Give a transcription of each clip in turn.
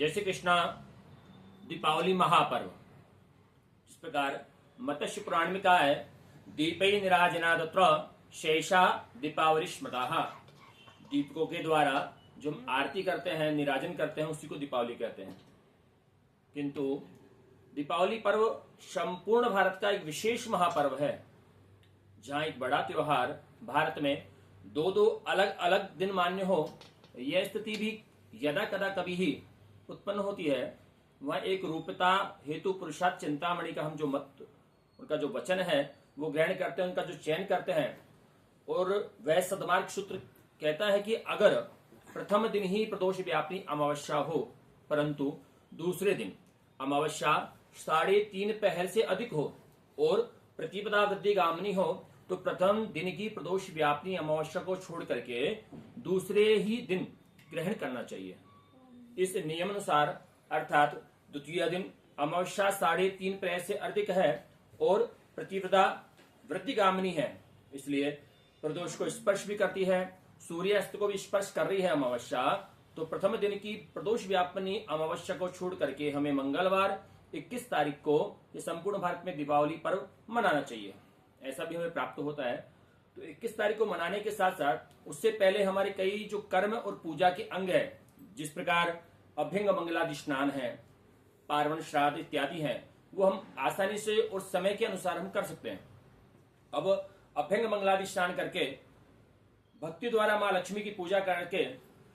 जय श्री कृष्णा। दीपावली महापर्व, इस प्रकार मत्स्य पुराण में कहा है, दीपै निराजनादत्र शेषा दीपावली स्मृता। दीपकों के द्वारा जो हम आरती करते हैं, निराजन करते हैं, उसी को दीपावली कहते हैं। किंतु दीपावली पर्व संपूर्ण भारत का एक विशेष महापर्व है, जहां एक बड़ा त्योहार भारत में दो दो अलग अलग दिन मान्य हो, यह स्थिति भी यदा कदा कभी ही उत्पन्न होती है। वह एक रूपता हेतु पुरुषार्थ चिंतामणि का हम जो मत, उनका जो वचन है वो ग्रहण करते हैं, उनका जो चयन करते हैं। और वह सदमार्ग सूत्र कहता है कि अगर प्रथम दिन ही प्रदोष व्यापिनी अमावस्या हो, परंतु दूसरे दिन अमावस्या 3.5 पहर से अधिक हो और प्रतिपदा वृद्धि गामिनी हो, तो प्रथम दिन की प्रदोष व्यापिनी अमावस्या को छोड़ करके दूसरे ही दिन ग्रहण करना चाहिए। इस नियमानुसार अर्थात द्वितीय दिन अमावस्या 3.5 पहर से अधिक है और प्रतिपदा वृद्धि गामिनी है, इसलिए प्रदोष को स्पर्श भी करती है, सूर्यास्त को भी स्पर्श कर रही है अमावस्या। तो प्रथम दिन की प्रदोष व्यापिनी अमावस्या को छोड़ करके हमें मंगलवार 21 तारीख को ये संपूर्ण भारत में दीपावली पर्व मनाना चाहिए। ऐसा भी हमें प्राप्त होता है। तो 21 तारीख को मनाने के साथ साथ उससे पहले हमारे कई जो कर्म और पूजा के अंग है, जिस प्रकार अभ्यंग मंगलादि स्नान है, पार्वण श्राद्ध इत्यादि है, वो हम आसानी से और समय के अनुसार हम कर सकते हैं। अब अभ्यंग मंगलादि स्नान करके भक्ति द्वारा माँ लक्ष्मी की पूजा करके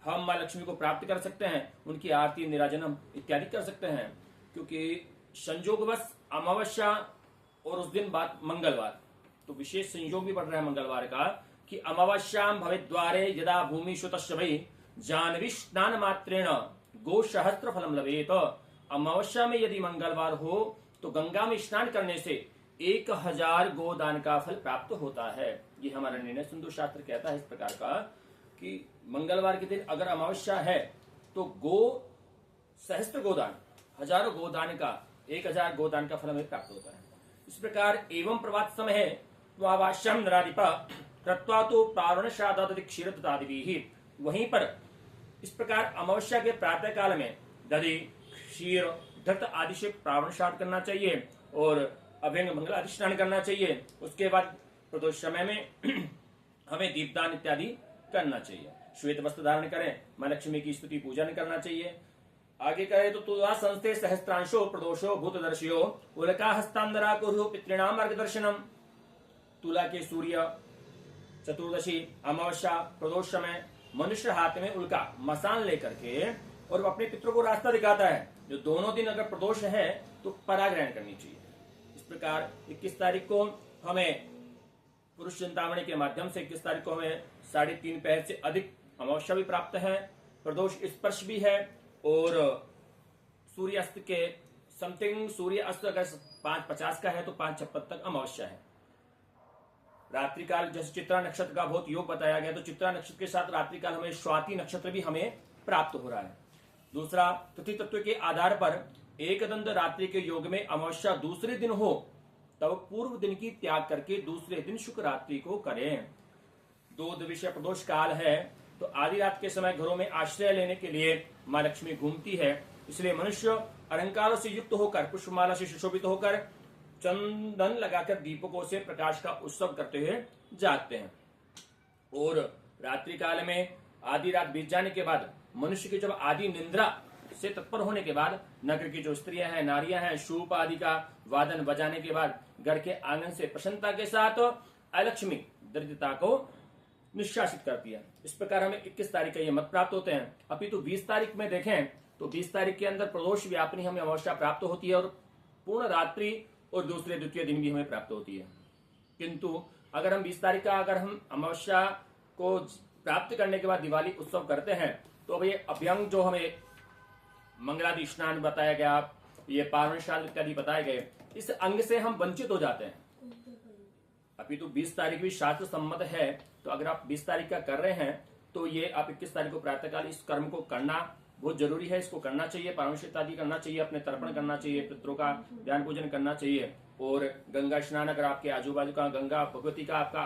हम माँ लक्ष्मी को प्राप्त कर सकते हैं, उनकी आरती निराजन हम इत्यादि कर सकते हैं। क्योंकि संयोगवश अमावस्या और उस दिन बाद मंगलवार, तो विशेष संयोग भी बढ़ रहा है मंगलवार का कि अमावस्याम भवेद्वारे यदा भूमि सुतस्य वै जानवी स्नान मात्रेण गो सहस्त्र फलम लभेत। अमावस्या में यदि मंगलवार हो तो गंगा में स्नान करने से 1000 गोदान का फल प्राप्त होता है। ये हमारा निर्णय सिंधु शास्त्र कहता है इस प्रकार का कि मंगलवार के दिन अगर अमावस्या है तो गो सहस्त्र गोदान, हजारों गोदान का 1000 गोदान का फल हमें प्राप्त होता है। इस प्रकार एवं प्रभात समय है तो आवाश्यम नराधिपा कृत्वा तो पारण श्राद्धादि क्षीर ददादिभिः। वहीं पर इस प्रकार अमावस्या के प्रातः काल में दधि, क्षीर, घृत आदि से पारण श्राद्ध करना चाहिए और अभ्यंग मंगल आदि स्नान करना चाहिए। उसके बाद प्रदोष समय में हमें दीपदान इत्यादि करना चाहिए। श्वेत वस्त्र धारण करें, मां लक्ष्मी की स्तुति पूजन करना चाहिए। आगे करें तो तुला संस्थे सहस्त्रांशो प्रदोषो भूतदर्शियो उल्का हस्तांदरा कुरु पितृणाम मार्गदर्शनम। तुला के सूर्य चतुर्दशी अमावस्या प्रदोष समय मनुष्य हाथ में उल्का मसान लेकर के और वो अपने पितरों को रास्ता दिखाता है। जो दोनों दिन अगर प्रदोष है तो पराग्रहण करनी चाहिए। इस प्रकार 21 तारीख को हमें पुरुष चिंतामणि के माध्यम से 21 तारीख को हमें 3.5 पहर से अधिक अमावस्या भी प्राप्त है, प्रदोष स्पर्श भी है और सूर्यास्त के समथिंग सूर्य अस्त अगर 5:50 का है तो 5:56 तक अमावस्या है। रात्रिकाल जैसे चित्रा नक्षत्र का बहुत योग बताया गया, तो चित्रा नक्षत्र के साथ रात्रिकाल हमें स्वाति नक्षत्र भी हमें प्राप्त हो रहा है। दूसरा, तिथि तत्व के आधार पर एकदंत रात्रि के योग में अमावस्या दूसरे दिन हो तब पूर्व दिन की त्याग करके दूसरे दिन शुक्र रात्रि को करें। 2 दिवसीय प्रदोष काल है तो आधी रात के समय घरों में आश्रय लेने के लिए मां लक्ष्मी घूमती है, इसलिए मनुष्य अलंकारों से युक्त होकर पुष्पमाला से सुशोभित होकर चंदन लगाकर दीपकों से प्रकाश का उत्सव करते हुए जागते हैं। और रात्रि काल में आधी रात बीत जाने के बाद मनुष्य की जब आधी निद्रा से तत्पर होने के बाद नगर की जो स्त्रियां हैं, नारियां हैं, शूप आदि का वादन बजाने के बाद घर के आंगन से प्रसन्नता के साथ अलक्ष्मी दरिद्रता को निष्कासित करती है। इस प्रकार हमें 21 तारीख का ये मत प्राप्त होते हैं। अपितु 20 तारीख में देखें तो 20 तारीख के अंदर प्रदोष व्यापिनी हमें अमावस्या प्राप्त होती है और पूर्ण रात्रि और दूसरे द्वितीय दिन भी हमें प्राप्त होती है। किंतु अगर हम 20 तारीख का अगर हम अमावस्या को प्राप्त करने के बाद दिवाली उत्सव करते हैं तो अब ये अभ्यंग जो हमें मंगलादि स्नान बताया गया, ये पार्वण श्राद्ध इत्यादि बताए गए, इस अंग से हम वंचित हो जाते हैं। अभी तो 20 तारीख भी शास्त्र सम्मत है, तो अगर आप 20 तारीख का कर रहे हैं तो ये आप 21 तारीख को प्रातःकाल इस कर्म को करना बहुत जरूरी है। इसको करना चाहिए, पार्वण इत्यादि करना चाहिए, अपने तर्पण करना चाहिए, पितरों का ध्यान पूजन करना चाहिए। और गंगा स्नान अगर आपके आजू बाजू का गंगा भगवती का आपका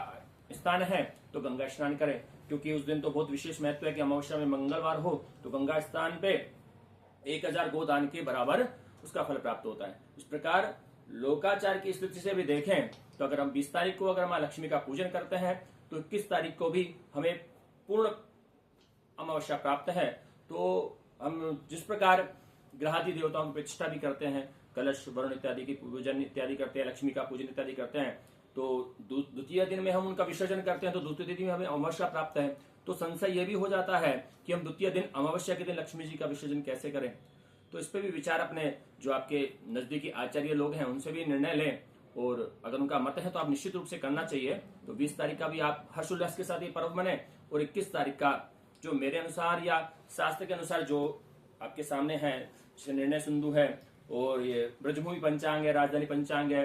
स्थान है तो गंगा स्नान करें, क्योंकि उस दिन तो बहुत विशेष महत्व है कि अमावस्या में मंगलवार हो तो गंगा स्थान पे 1000 गोदान के बराबर उसका फल प्राप्त होता है। इस प्रकार लोकाचार की स्थिति से भी देखें तो अगर हम 20 तारीख को अगर माँ लक्ष्मी का पूजन करते हैं तो 21 तारीख को भी हमें पूर्ण अमावस्या प्राप्त है। तो हम जिस प्रकार ग्रहादि देवताओं की प्रतिष्ठा भी करते हैं, कलश वरुण इत्यादि की पूजन इत्यादि करते हैं, लक्ष्मी का पूजन इत्यादि करते हैं, तो द्वितीय दिन में हम उनका विसर्जन करते हैं तो द्वितीय दिन में हमें अमावस्या प्राप्त है। तो संशय यह भी हो जाता है कि हम द्वितीय दिन अमावस्या के दिन लक्ष्मी जी का विसर्जन कैसे करें। तो इस पर भी विचार अपने जो आपके नजदीकी आचार्य लोग हैं उनसे भी निर्णय लें, और अगर उनका मत है तो आप निश्चित रूप से करना चाहिए। तो 20 तारीख का भी आप हर्षोल्लास के साथ ये पर्व मने, और 21 तारीख का जो मेरे अनुसार या शास्त्र के अनुसार जो आपके सामने है, जैसे निर्णय सिंधु है और ये ब्रजभूमि पंचांग है, राजधानी पंचांग है,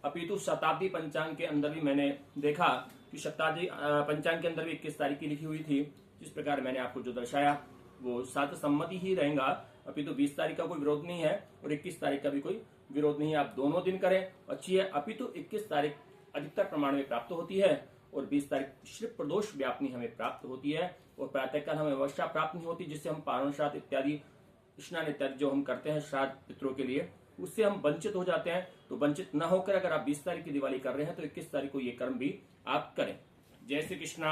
अपितु शताब्दी पंचांग के अंदर भी मैंने देखा कि शताब्दी पंचांग के अंदर भी 21 तारीख की लिखी हुई थी। जिस प्रकार मैंने आपको जो दर्शाया वो शास्त्र सम्मति ही रहेगा, अपितु 20 तारीख का कोई विरोध नहीं है और 21 तारीख का भी कोई विरोध नहीं है। आप दोनों दिन करें, अच्छी है। अपितु 21 तारीख अधिकतर प्रमाण में प्राप्त होती है और 20 तारीख श्री प्रदोष व्यापनी हमें प्राप्त होती है, और प्रातःकाल हमें वर्षा प्राप्त नहीं होती, जिससे हम पारण श्राद्ध इत्यादि स्नान इत्यादि जो हम करते हैं श्राद्ध पितरों के लिए, उससे हम वंचित हो जाते हैं। तो वंचित न होकर अगर आप 20 तारीख की दिवाली कर रहे हैं तो 21 तारीख को ये कर्म भी आप करें। जय श्री कृष्णा।